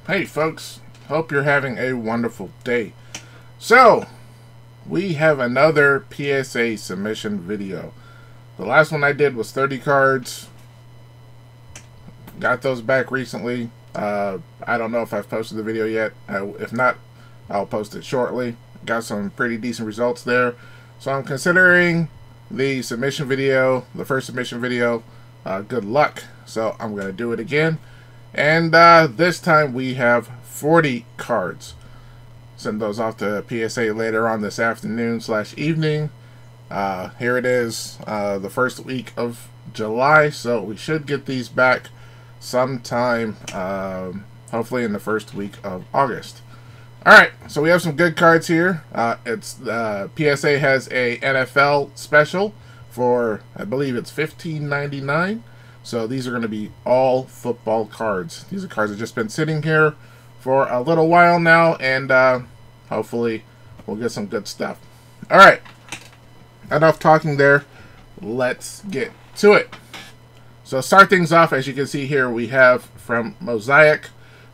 Hey folks, hope you're having a wonderful day. So, we have another PSA submission video. The last one I did was 30 cards. Got those back recently. I don't know if I've posted the video yet. If not, I'll post it shortly. Got some pretty decent results there. So I'm considering the submission video, the first submission video, good luck. So I'm going to do it again. And this time we have 40 cards. Send those off to PSA later on this afternoon / evening. Here it is, the first week of July, so we should get these back sometime, hopefully in the first week of August. Alright, so we have some good cards here. PSA has a NFL special for, I believe it's $15.99. So these are going to be all football cards. These are cards that have just been sitting here for a little while now, and hopefully we'll get some good stuff. Alright, enough talking there. Let's get to it. So start things off, as you can see here, we have from Mosaic,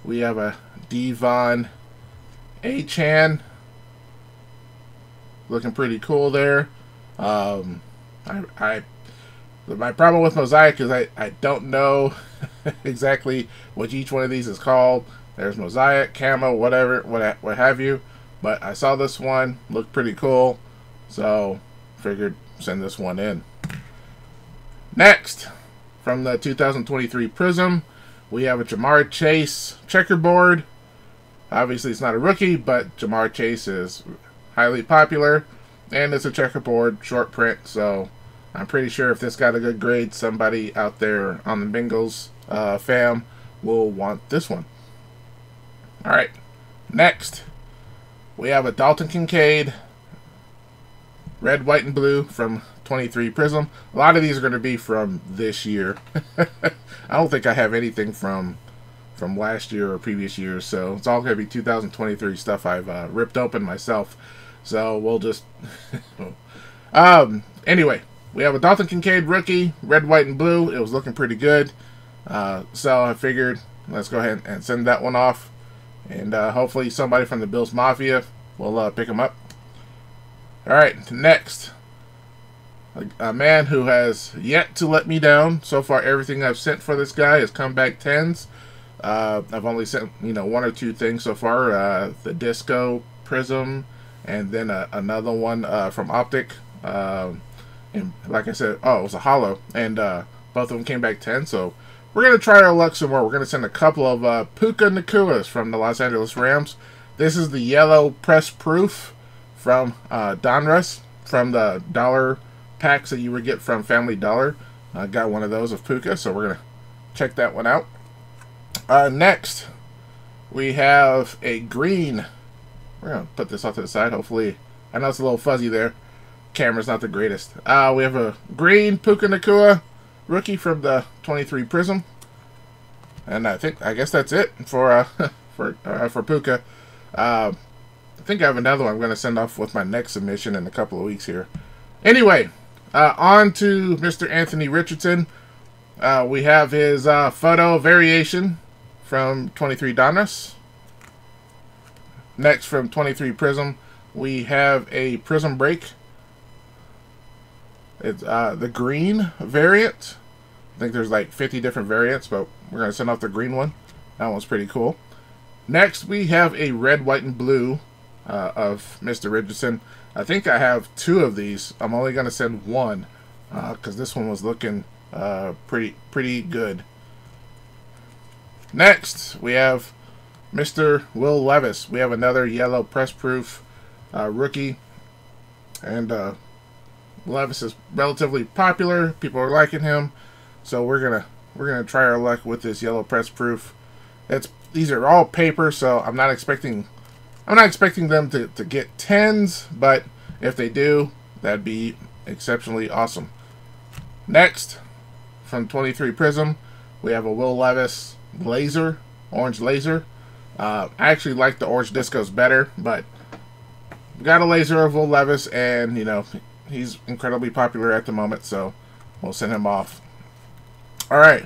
we have a De'Von Achane. Looking pretty cool there. My problem with Mosaic is I don't know exactly what each one of these is called. There's Mosaic, Camo, whatever, what have you. But I saw this one, looked pretty cool, so figured send this one in. Next, from the 2023 Prism, we have a Ja'Marr Chase checkerboard. Obviously, it's not a rookie, but Ja'Marr Chase is highly popular, and it's a checkerboard short print, so I'm pretty sure if this got a good grade, somebody out there on the Bengals fam will want this one. Alright, next, we have a Dalton Kincaid, red, white, and blue from 23 Prism. A lot of these are going to be from this year. I don't think I have anything from last year or previous years, so it's all going to be 2023 stuff I've ripped open myself. So we'll just... Anyway, we have a Dalton Kincaid rookie, red, white, and blue. It was looking pretty good. So I figured, let's go ahead and send that one off. And hopefully somebody from the Bills Mafia will pick him up. Alright, next. A man who has yet to let me down. So far, everything I've sent for this guy has come back 10s. I've only sent, one or two things so far. The Disco Prism, and then another one from Optic. And like I said, it was a holo, and both of them came back 10, so we're going to try our luck some more. We're going to send a couple of Puka Nacuas from the Los Angeles Rams. This is the yellow press proof from Donruss, from the dollar packs that you would get from Family Dollar. I got one of those of Puka, so we're going to check that one out. Next, we have a green. We're going to put this off to the side, hopefully. I know it's a little fuzzy there. Camera's not the greatest. We have a green Puka Nacua rookie from the 23 Prism, and I guess that's it for Puka. I think I have another one I'm going to send off with my next submission in a couple of weeks here. Anyway, on to Mr. Anthony Richardson. We have his photo variation from 23 Donruss. Next, from 23 Prism, we have a Prism Break. It's the green variant. I think there's like 50 different variants, but we're going to send off the green one. That one's pretty cool. Next, we have a red, white, and blue of Mr. Richardson. I think I have two of these. I'm only going to send one because this one was looking pretty good. Next, we have Mr. Will Levis. We have another yellow press proof rookie, and Levis is relatively popular. People are liking him, so we're gonna try our luck with this yellow press proof. These are all paper, so I'm not expecting them to get 10s, but if they do, that'd be exceptionally awesome. Next, from 23 Prism, we have a Will Levis laser, orange laser. I actually like the orange discos better, but we got a laser of Will Levis, and he's incredibly popular at the moment, so we'll send him off. Alright.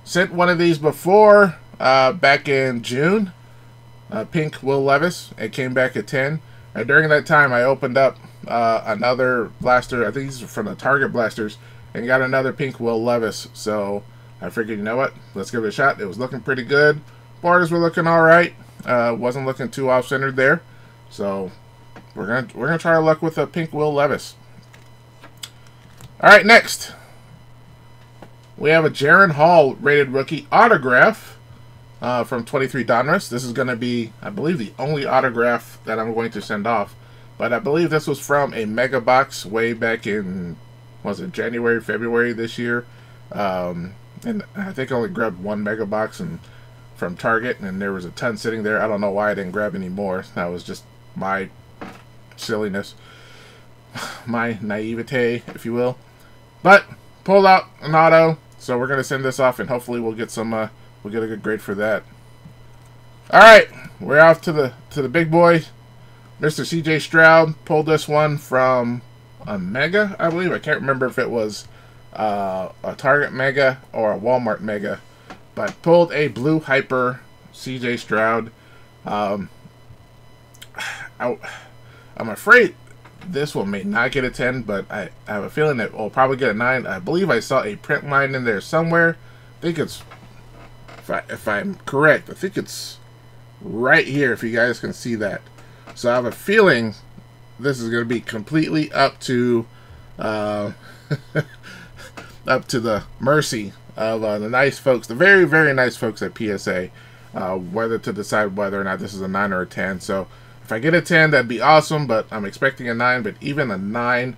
Sent one of these before. back in June. Pink Will Levis. It came back at 10. And during that time, I opened up another blaster. I think these are from the Target blasters, and got another Pink Will Levis. So I figured, you know what? Let's give it a shot. It was looking pretty good. Borders were looking all right. Wasn't looking too off-centered there. So we're gonna try our luck with a Pink Will Levis. All right, next we have a Jaren Hall rated rookie autograph from 23 Donruss. This is going to be, I believe, the only autograph that I'm going to send off. But I believe this was from a mega box way back in, was it January, February this year? And I think I only grabbed one mega box from Target, and there was a ton sitting there. I don't know why I didn't grab any more. That was just my silliness, my naivete, if you will. But pulled out an auto, so we're gonna send this off, and hopefully we'll get some. We'll get a good grade for that. All right, we're off to the big boy, Mr. C.J. Stroud. Pulled this one from a Mega, I believe. I can't remember if it was a Target Mega or a Walmart Mega, but pulled a blue hyper C.J. Stroud. I'm afraid this one may not get a 10, but I have a feeling it will probably get a 9. I believe I saw a print line in there somewhere. I think it's, if I'm correct, I think it's right here, if you guys can see that. So I have a feeling this is going to be completely up to up to the mercy of the nice folks, the very, very nice folks at PSA, whether to decide whether or not this is a 9 or a 10. So if I get a 10, that'd be awesome, but I'm expecting a 9. But even a 9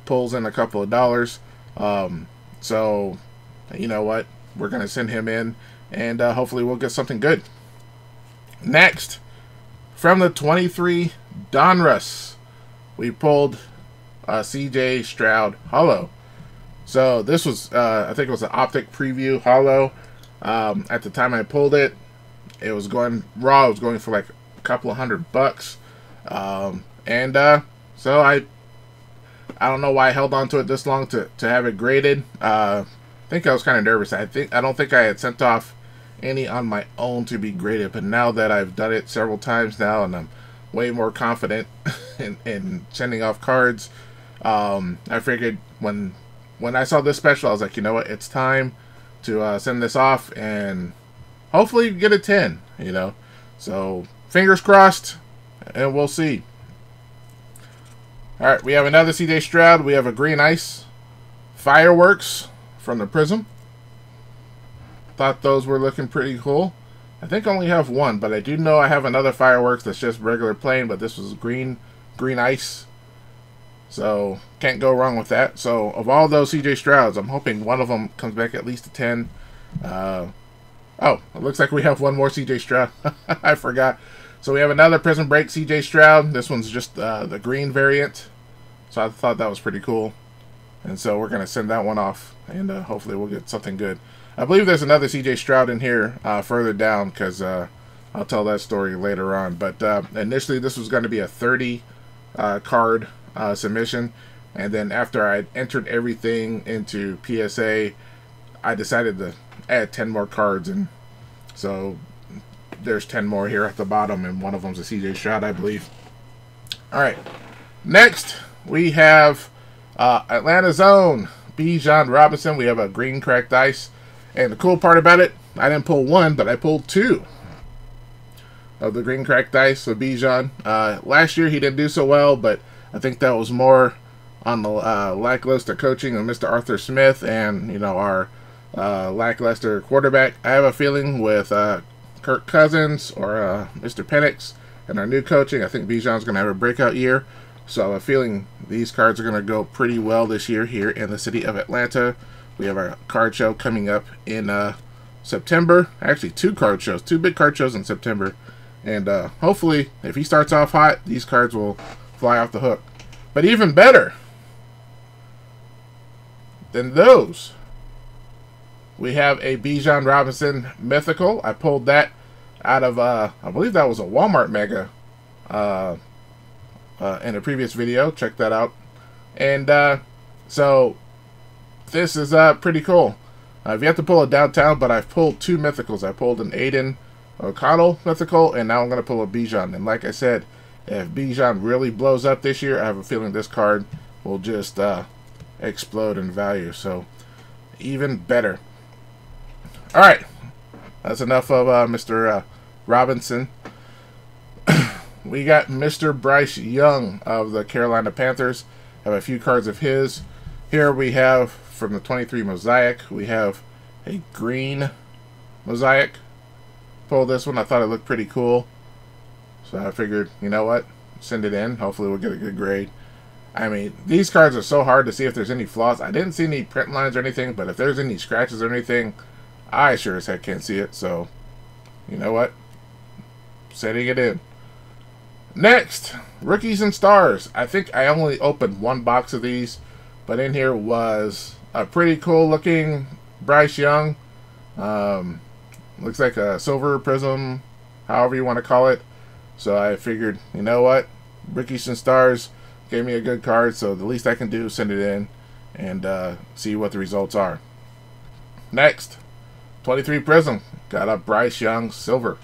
pulls in a couple of dollars. So, you know what? We're going to send him in, and hopefully we'll get something good. Next, from the 23 Donruss, we pulled C.J. Stroud Holo. So this was, I think it was an Optic Preview Holo. At the time I pulled it, it was going raw. It was going for like couple of $100, so I don't know why I held on to it this long to have it graded. I think I was kind of nervous. I don't think I had sent off any on my own to be graded, but now that I've done it several times now, and I'm way more confident in sending off cards, I figured when I saw this special, I was like, you know what, it's time to send this off and hopefully get a 10. You know, so fingers crossed, and we'll see. All right, we have another C.J. Stroud. We have a Green Ice Fireworks from the Prism. Thought those were looking pretty cool. I think I only have one, but I do know I have another Fireworks that's just regular plain, but this was green Ice. So can't go wrong with that. So of all those C.J. Strouds, I'm hoping one of them comes back at least a 10. Oh, it looks like we have one more C.J. Stroud. I forgot. So we have another Prism Break C.J. Stroud. This one's just the green variant. So I thought that was pretty cool. And so we're going to send that one off. And hopefully we'll get something good. I believe there's another C.J. Stroud in here further down, because I'll tell that story later on. But initially this was going to be a 30 card submission. And then after I entered everything into PSA, I decided to add 10 more cards. And so there's 10 more here at the bottom, and one of them's a C.J. Stroud, I believe. All right. Next, we have Atlanta's own Bijan Robinson. We have a green cracked ice. And the cool part about it, I didn't pull one, but I pulled two of the green cracked ice of Bijan. Last year he didn't do so well, but I think that was more on the lackluster coaching of Mr. Arthur Smith and, you know, our lackluster quarterback. I have a feeling with Kirk Cousins or Mr. Penix and our new coaching, I think Bijan's going to have a breakout year. So I have a feeling these cards are going to go pretty well this year here in the city of Atlanta. We have our card show coming up in September. Actually, two big card shows in September. And hopefully, if he starts off hot, these cards will fly off the hook. But even better than those, we have a Bijan Robinson Mythical. I pulled that out of, I believe that was a Walmart Mega in a previous video. Check that out. And so this is pretty cool. I've yet to pull a downtown, but I've pulled 2 mythicals. I pulled an Aiden O'Connell mythical, and now I'm going to pull a Bijan. And like I said, if Bijan really blows up this year, I have a feeling this card will just explode in value. So, even better. Alright, that's enough of Mr. Robinson. We got Mr. Bryce Young of the Carolina Panthers. Have a few cards of his. Here we have, from the 23 Mosaic, we have a green Mosaic. Pulled this one. I thought it looked pretty cool. So I figured, you know what? Send it in. Hopefully we'll get a good grade. I mean, these cards are so hard to see if there's any flaws. I didn't see any print lines or anything, but if there's any scratches or anything, I sure as heck can't see it. So, you know what? Setting it in. Next, Rookies and Stars. I think I only opened 1 box of these, but in here was a pretty cool looking Bryce Young. Looks like a silver prism, however you want to call it. So I figured, you know what? Rookies and Stars gave me a good card, so the least I can do is send it in and see what the results are. Next, 23 Prism. Got a Bryce Young silver.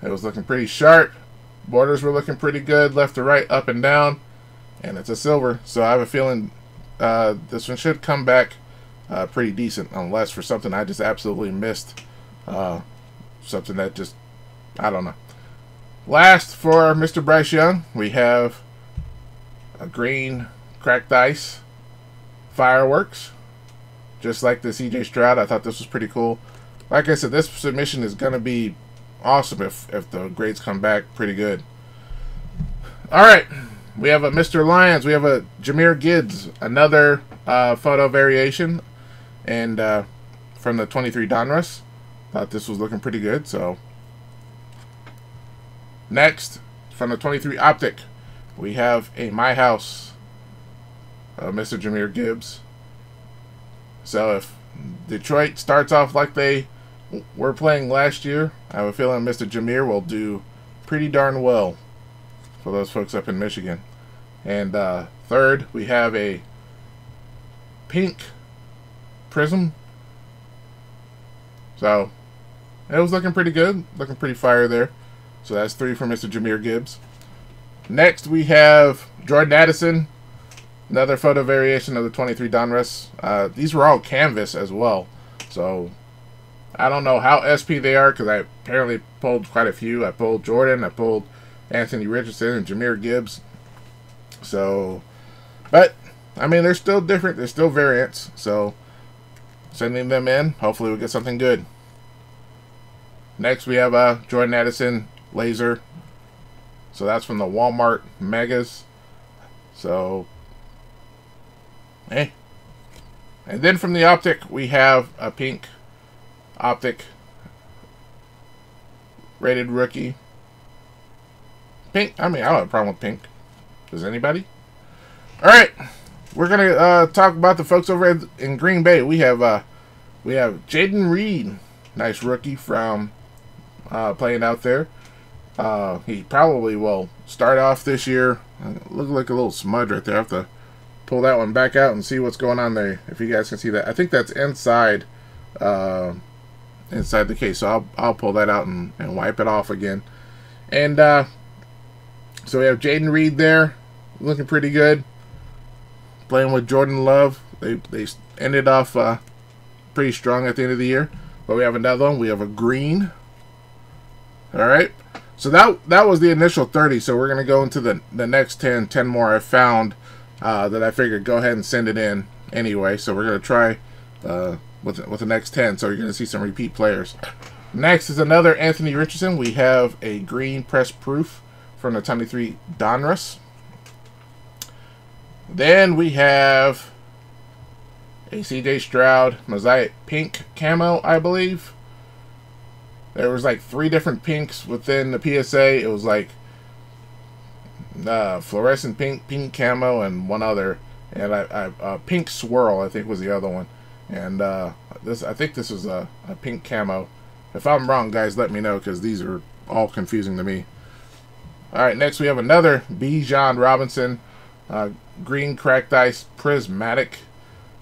It was looking pretty sharp. Borders were looking pretty good, left to right, up and down. And it's a silver, so I have a feeling this one should come back pretty decent, unless for something I just absolutely missed. Something that just, I don't know. Last, for Mr. Bryce Young, we have a green cracked ice fireworks. Just like the CJ Stroud, I thought this was pretty cool. Like I said, this submission is going to be awesome if the grades come back pretty good. Alright, we have a Mr. Lions. We have a Jahmyr Gibbs, another photo variation, and from the 23 Donruss. Thought this was looking pretty good, so. Next, from the 23 Optic, we have a My House, Mr. Jahmyr Gibbs. So if Detroit starts off like they were playing last year, I have a feeling Mr. Jahmyr will do pretty darn well for those folks up in Michigan. And third, we have a pink prism. So it was looking pretty good, looking pretty fire there. So that's 3 for Mr. Jahmyr Gibbs. Next, we have Jordan Addison, another photo variation of the 23 Donruss. These were all canvas as well. So I don't know how SP they are, because I apparently pulled quite a few. I pulled Jordan, I pulled Anthony Richardson, and Jahmyr Gibbs. So, but, I mean, they're still different. They're still variants. So, sending them in. Hopefully we'll get something good. Next, we have Jordan Addison laser. So, that's from the Walmart Megas. So, hey. And then from the Optic, we have a pink Optic rated rookie. Pink. I mean, I don't have a problem with pink. Does anybody? Alright. We're going to talk about the folks over in Green Bay. We have Jayden Reed. Nice rookie from playing out there. He probably will start off this year. Look like a little smudge right there. I have to pull that one back out and see what's going on there. If you guys can see that. I think that's inside inside the case. So I'll pull that out and wipe it off again. And so we have Jayden Reed there, looking pretty good. Playing with Jordan Love. They ended off pretty strong at the end of the year. But we have another one. We have a green. Alright. So that was the initial 30. So we're going to go into the next 10 more I found that I figured go ahead and send it in anyway. So we're going to try with the next 10. So you're going to see some repeat players. Next is another Anthony Richardson. We have a green press proof from the 23 Donruss. Then we have a CJ Stroud Mosaic pink camo, I believe. There was like 3 different pinks within the PSA. It was like fluorescent pink camo, and one other, and pink swirl I think was the other one. And I think this is a pink camo. If I'm wrong, guys, let me know, because these are all confusing to me. Alright, next we have another Bijan Robinson green cracked ice prismatic.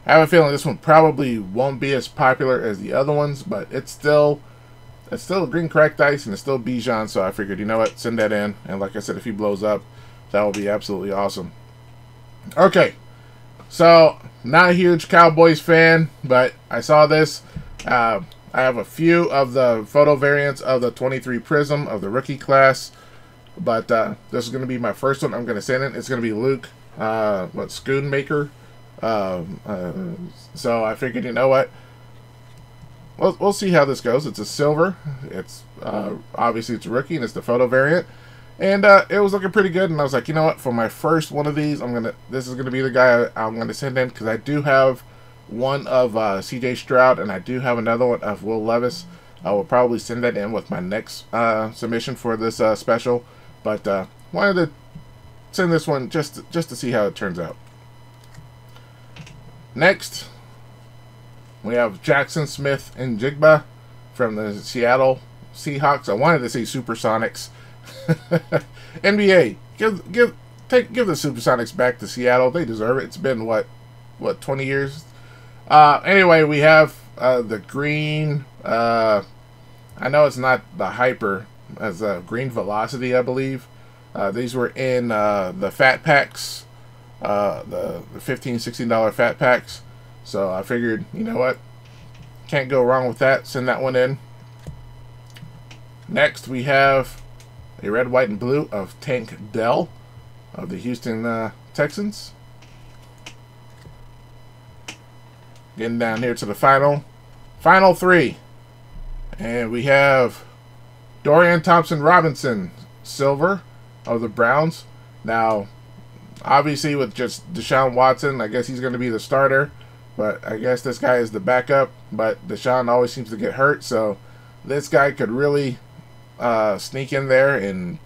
I have a feeling this one probably won't be as popular as the other ones, but it's still a green cracked ice and it's still Bijan, so I figured, you know what, send that in. And like I said, if he blows up, that will be absolutely awesome. Okay, so not a huge Cowboys fan, but I saw this. I have a few of the photo variants of the 23 Prism of the rookie class, but this is going to be my first one I'm going to send in. It's going to be Luke, Schoonmaker. So I figured, you know what, we'll see how this goes. It's a silver. It's obviously it's a rookie and it's the photo variant, and it was looking pretty good. And I was like, you know what, for my first one of these, this is gonna be the guy I'm gonna send in, because I do have one of C.J. Stroud and I do have another one of Will Levis. I will probably send that in with my next submission for this special, but wanted to send this one just to see how it turns out. Next, we have Jackson Smith and Jigba from the Seattle Seahawks. I wanted to say Supersonics. NBA, give the Supersonics back to Seattle. They deserve it. It's been what 20 years. Anyway, we have the green. I know it's not the Hyper, as green Velocity, I believe. These were in the Fat Packs. The $15, $16 Fat Packs. So I figured, you know what, can't go wrong with that. Send that one in. Next, we have a red, white, and blue of Tank Dell of the Houston Texans. Getting down here to the final three, and we have Dorian Thompson-Robinson, silver of the Browns. Now, obviously, with just Deshaun Watson, I guess he's going to be the starter. But I guess this guy is the backup. But Deshaun always seems to get hurt. So this guy could really sneak in there and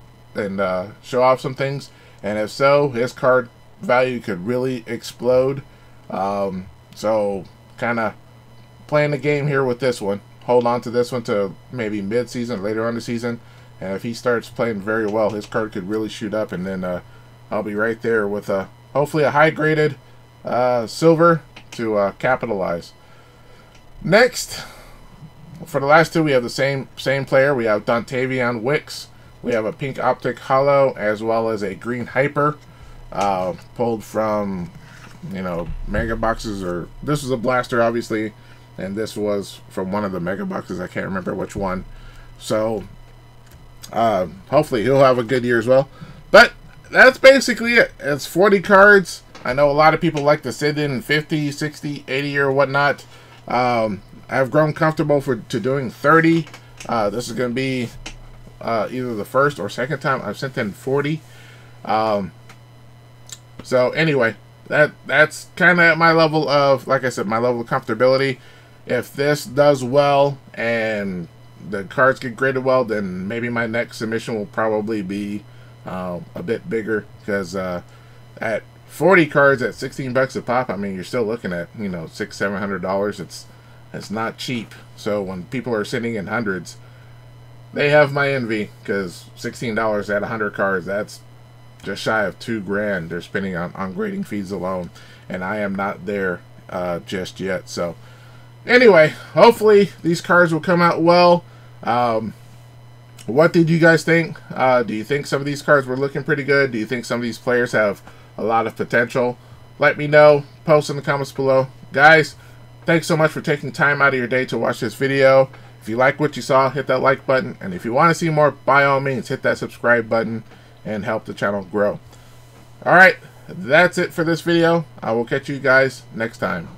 show off some things. And if so, his card value could really explode. So kind of playing the game here with this one. Hold on to this one to maybe mid-season, later on the season. And if he starts playing very well, his card could really shoot up. And then I'll be right there with hopefully a high-graded silver to capitalize. Next, for the last two, we have the same player. We have Dontavian Wicks. We have a pink optic hollow as well as a green Hyper pulled from, mega boxes, or this was a blaster, obviously, and this was from one of the mega boxes. I can't remember which one. So hopefully he'll have a good year as well. But that's basically it. It's 40 cards. I know a lot of people like to sit in 50, 60, 80 or whatnot. I've grown comfortable to doing 30. This is going to be either the first or second time I've sent in 40. So anyway, that's kind of at my level of, like I said, my level of comfortability. If this does well and the cards get graded well, then maybe my next submission will probably be a bit bigger, because at 40 cards at $16 a pop, I mean, you're still looking at, $600-700. It's not cheap. So when people are sitting in hundreds, they have my envy, because $16 at 100 cards, that's just shy of $2,000 they're spending on grading fees alone, and I am not there just yet. So anyway, hopefully these cards will come out well. What did you guys think? Do you think some of these cards were looking pretty good? Do you think some of these players have a lot of potential? Let me know. Post in the comments below. Guys, thanks so much for taking time out of your day to watch this video. If you like what you saw, hit that like button. And if you want to see more, by all means, hit that subscribe button and help the channel grow. Alright, that's it for this video. I will catch you guys next time.